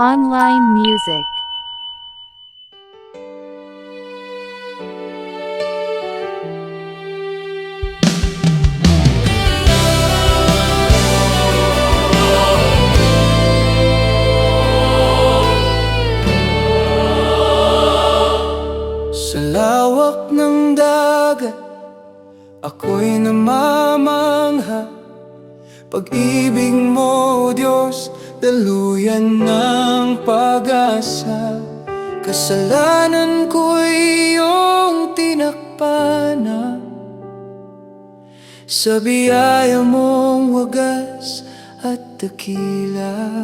Online music. Sa lawak ng dagat, ako'y namamangha. Pag-ibig mo, Diyos, daluyan ng pag-asa. Kasalanan ko'y iyong tinakpana. Sa biyaya mong wagas at dakila.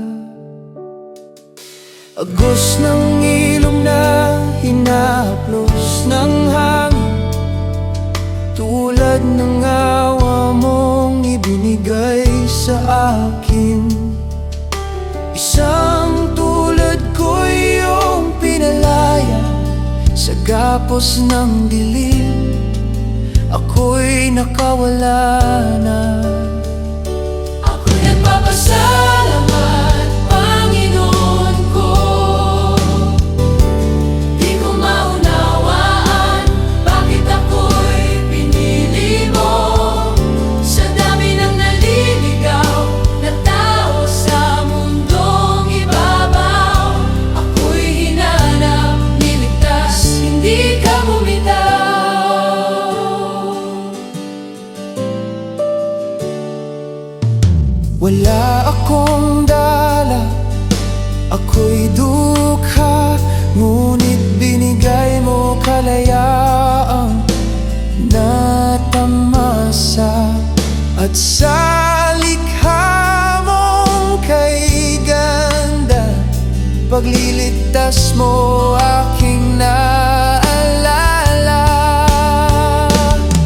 Agos ng ilog na hinahaplos ng hangin, tulad ng awa mong ibinigay sa akin. Isang tulad ko'y iyong pinalaya. Sa gapos ng dilim, ako'y nakawala na. Ako'y nagpapasalamat, Panginoon ko. Di ko maunawaan bakit ako'y pinili mo. Sa dami ng naliligaw na tao sa mundong ibabaw, ako'y hinanap, niligtas, hindi ka bumitaw. Wala akong dala, ako'y dukha, ngunit binigay mo kalayaang natamasa. At sa likha mong kay ganda, pagliligtas mo aking naalala.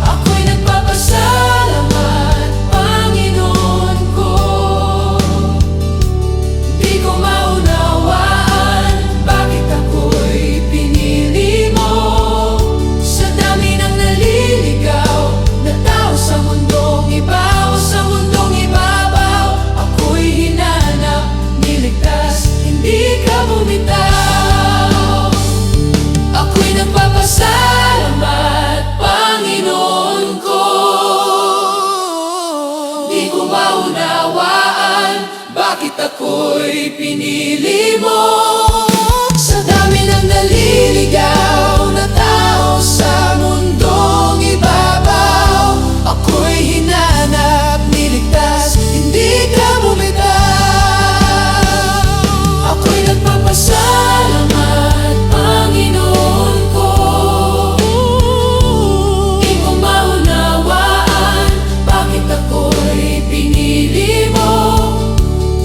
Ako'y nagpapasalamat, Panginoon ko. Di ko maunawaan bakit ako'y pinili mo. Sa dami ng naliligaw na tao sa mundong ibabaw, ako'y hinanap, niligtas, hindi ka bumitaw. Ako'y nagpapasalamat, Panginoon ko. Di ko maunawaan bakit ako'y pinili mo. Sa dami ng naliligaw na tao sa mundong ibabaw, ako'y hinanap, niligtas, hindi ka bumitaw. Ako'y nagpapasalamat, Panginoon ko. Di ko maunawaan bakit ako'y pinili mo.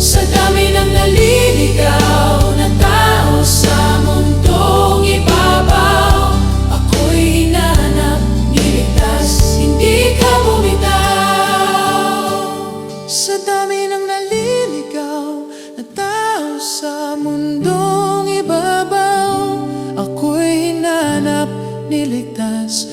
Sa dami ng naliligaw na tao sa mundong ibabaw, ako'y hinanap, niligtas, hindi ka bumitaw. Sa dami ng naliligaw na tao sa mundong ibabaw, ako'y hinanap, niligtas,